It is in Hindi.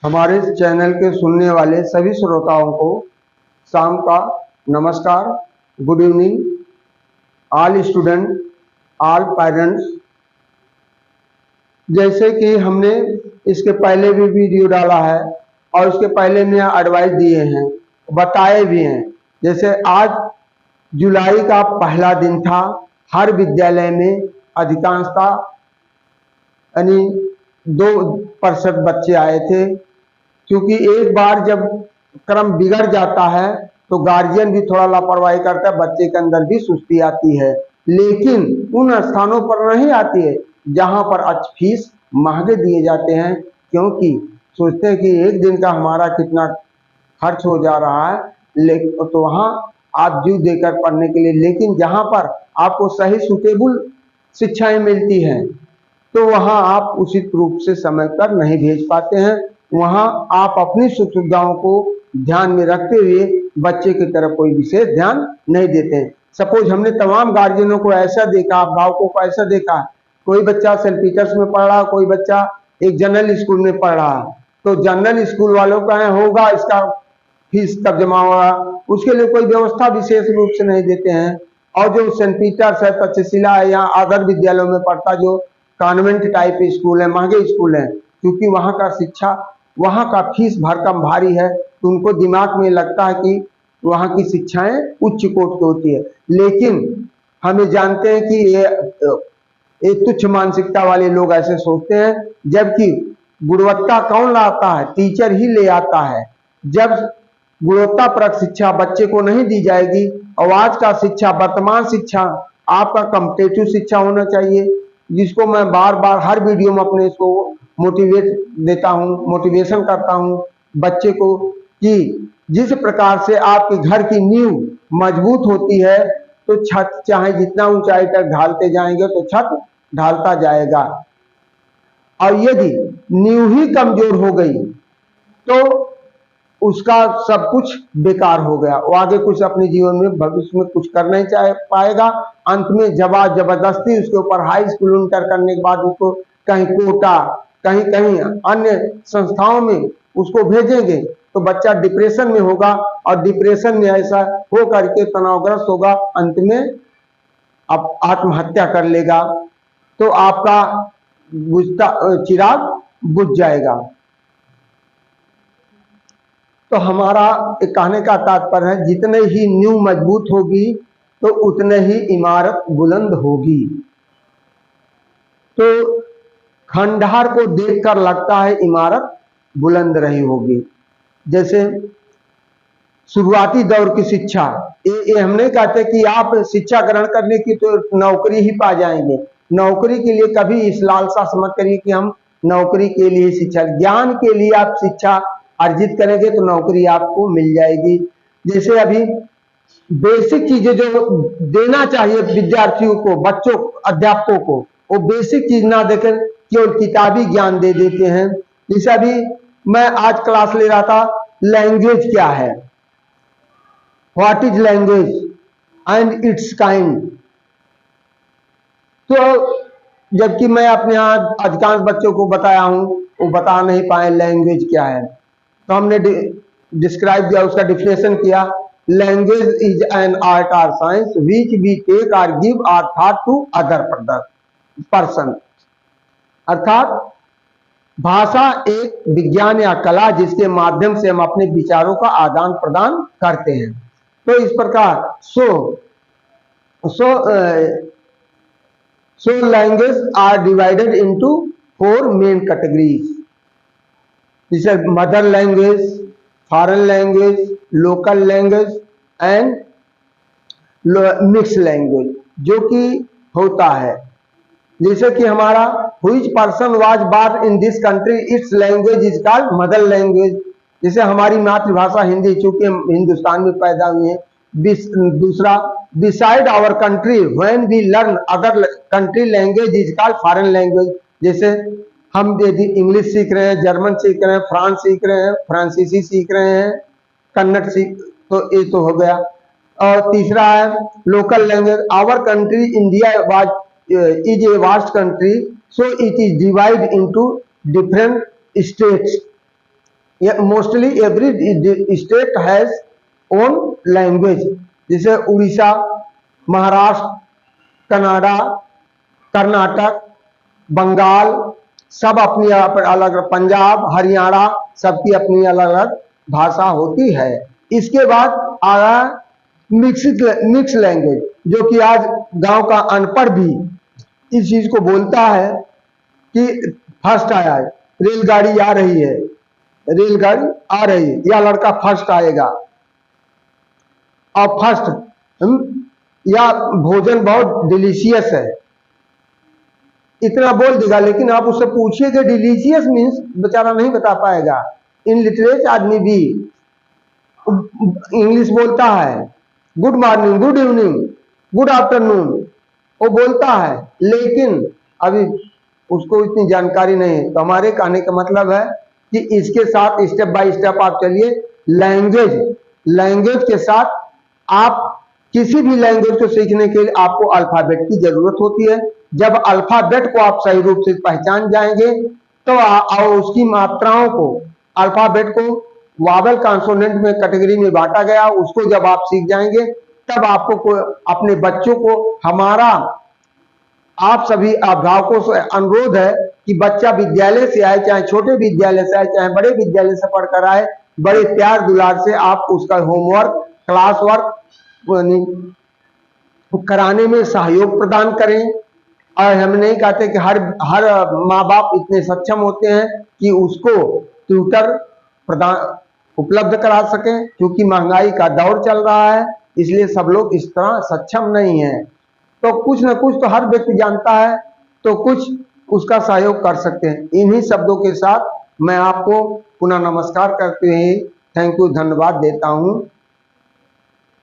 हमारे चैनल के सुनने वाले सभी श्रोताओं को शाम का नमस्कार, good evening, all student, all parents. जैसे कि हमने इसके पहले भी वीडियो डाला है और उसके पहले में एडवाइस दिए हैं, बताए भी हैं। जैसे आज जुलाई का पहला दिन था, हर विद्यालय में अधिकांशता यानी 2% बच्चे आए थे, क्योंकि एक बार जब क्रम बिगड़ जाता है तो गार्जियन भी थोड़ा लापरवाही करता है, बच्चे के अंदर भी सुस्ती आती है। लेकिन उन स्थानों पर नहीं आती है जहां पर फीस महंगे दिए जाते हैं, क्योंकि सोचते हैं कि एक दिन का हमारा कितना खर्च हो जा रहा है, लेकिन तो वहाँ आप जीव देकर पढ़ने के लिए, लेकिन जहाँ पर आपको सही सुटेबल शिक्षाएं मिलती हैं तो वहाँ आप उचित रूप से समय पर नहीं भेज पाते हैं। वहाँ आप अपनी सुख सुविधाओं को ध्यान में रखते हुए बच्चे की तरफ कोई विशेष ध्यान नहीं देते हैं। सपोज हमने तमाम गार्जियनों को ऐसा देखा, अभिभावकों को ऐसा देखा, कोई बच्चा सेंट पीटर्स में पढ़ रहा, कोई बच्चा एक जनरल स्कूल में पढ़ रहा, तो जनरल स्कूल वालों का होगा इसका फीस कब जमा होगा, उसके लिए कोई व्यवस्था विशेष रूप से नहीं देते हैं। और जो सेंट पीटर्स है, तक्षशिला है या अदर विद्यालयों में पढ़ता जो कॉन्वेंट टाइप स्कूल है, महंगे स्कूल है, क्योंकि वहाँ का शिक्षा, वहाँ का फीस भरकम भारी है, तो उनको दिमाग में लगता है कि वहाँ की शिक्षाएं उच्च कोटि की होती है। लेकिन हमें जानते हैं कि ये एक तुच्छ मानसिकता वाले लोग ऐसे सोचते हैं, जबकि गुणवत्ता कौन लाता है? टीचर ही ले आता है। जब गुणवत्तापरक शिक्षा बच्चे को नहीं दी जाएगी, और आज का शिक्षा, वर्तमान शिक्षा आपका कॉम्पिटेटिव शिक्षा होना चाहिए, जिसको मैं बार बार हर वीडियो में अपने इसको मोटिवेट देता हूँ, मोटिवेशन करता हूँ बच्चे को कि जिस प्रकार से आपके घर की नींव मजबूत होती है तो छत चाहे जितना ऊंचाई तक ढालते जाएंगे तो छत ढालता जाएगा, और यदि नींव ही कमजोर हो गई तो उसका सब कुछ बेकार हो गया, वो आगे कुछ अपने जीवन में भविष्य में कुछ कर नहीं चाह पाएगा। अंत में जबरदस्ती उसके ऊपर हाई स्कूल इंटर करने के बाद उसको कहीं कोटा, कहीं कहीं अन्य संस्थाओं में उसको भेजेंगे तो बच्चा डिप्रेशन में होगा, और डिप्रेशन में ऐसा हो करके तनावग्रस्त होगा, अंत में अब आत्महत्या कर लेगा, तो आपका बुझता चिराग बुझ जाएगा। तो हमारा कहने का तात्पर्य है, जितने ही नींव मजबूत होगी तो उतने ही इमारत बुलंद होगी। तो खंडहर को देखकर लगता है इमारत बुलंद रही होगी। जैसे शुरुआती दौर की शिक्षा, ये हम नहीं कहते कि आप शिक्षा ग्रहण करने की तो नौकरी ही पा जाएंगे। नौकरी के लिए कभी इस लालसा समझ करिए कि हम नौकरी के लिए शिक्षा, ज्ञान के लिए आप शिक्षा अर्जित करेंगे तो नौकरी आपको मिल जाएगी। जैसे अभी बेसिक चीजें जो देना चाहिए विद्यार्थियों को, बच्चों, अध्यापकों को, वो बेसिक चीज ना देकर केवल किताबी ज्ञान दे देते हैं। जैसे अभी मैं आज क्लास ले रहा था, लैंग्वेज क्या है, what is language and it's kind. तो जबकि मैं अपने यहाँ अधिकांश बच्चों को बताया हूं, वो बता नहीं पाए लैंग्वेज क्या है। तो हमने डिस्क्राइब किया, उसका डिफिनेशन किया, लैंग्वेज इज एन आर्ट और साइंस विच वी टेक और give our thought to other person. अर्थात भाषा एक विज्ञान या कला जिसके माध्यम से हम अपने विचारों का आदान प्रदान करते हैं। तो इस प्रकार so language are divided into 4 main categories. These are mother language, foreign language, local language and mixed language, जो कि होता है जैसे कि हमारा which person was born in this country, its language is called mother language। जैसे हमारी मातृभाषा हिंदी, चूंकि हम हिंदुस्तान में पैदा हुए हैं। दूसरा, beside our country when we learn other country language is called foreign language। जैसे हम यदि इंग्लिश सीख रहे हैं, जर्मन सीख रहे हैं, फ्रांस सीख रहे हैं, फ्रांसीसी सीख रहे हैं, कन्नड़ सीख, तो ये तो हो गया। और तीसरा है local language. Our country India was is a vast country, so it is divided into different states। Mostly every state has own language, जैसे उड़ीसा, महाराष्ट्र, कनाडा, कर्नाटक, बंगाल, सब अपनी अलग, पंजाब, हरियाणा, सबकी अपनी अलग अलग भाषा होती है। इसके बाद आ रहा मिक्स लैंग्वेज, जो कि आज गांव का अनपढ़ भी इस चीज को बोलता है कि फर्स्ट आया है, रेलगाड़ी आ रही है, रेलगाड़ी आ रही है, या लड़का फर्स्ट आएगा, और फर्स्ट या भोजन बहुत डिलीशियस है, इतना बोल देगा। लेकिन आप उससे पूछिए कि डिलीशियस मीन्स, बेचारा नहीं बता पाएगा। इनलिटरेट आदमी भी इंग्लिश बोलता है, good morning, good evening, good afternoon, वो बोलता है, लेकिन अभी उसको इतनी जानकारी नहीं है। तो हमारे कहने का मतलब है कि इसके साथ स्टेप बाय स्टेप आप चलिए। लैंग्वेज के साथ आप किसी भी लैंग्वेज को सीखने के लिए आपको अल्फाबेट की जरूरत होती है। जब अल्फाबेट को आप सही रूप से पहचान जाएंगे तो और उसकी मात्राओं को, अल्फाबेट को वावल कॉन्सोनेंट में कैटेगरी में बांटा गया, उसको जब आप सीख जाएंगे तब आपको अपने बच्चों को, हमारा आप सभी अभिभावकों से अनुरोध है कि बच्चा विद्यालय से आए, चाहे छोटे विद्यालय से आए, चाहे बड़े विद्यालय से पढ़कर आए, बड़े प्यार दुलार से आप उसका होमवर्क, क्लास वर्क कराने में सहयोग प्रदान करें। और हम नहीं कहते कि हर माँ बाप इतने सक्षम होते हैं कि उसको ट्यूटर प्रदान उपलब्ध करा सकें, क्योंकि महंगाई का दौर चल रहा है, इसलिए सब लोग इस तरह सक्षम नहीं है। तो कुछ न कुछ तो हर व्यक्ति जानता है, तो कुछ उसका सहयोग कर सकते हैं। इन्हीं शब्दों के साथ मैं आपको पुनः नमस्कार करते हुए थैंक यू, धन्यवाद देता हूँ।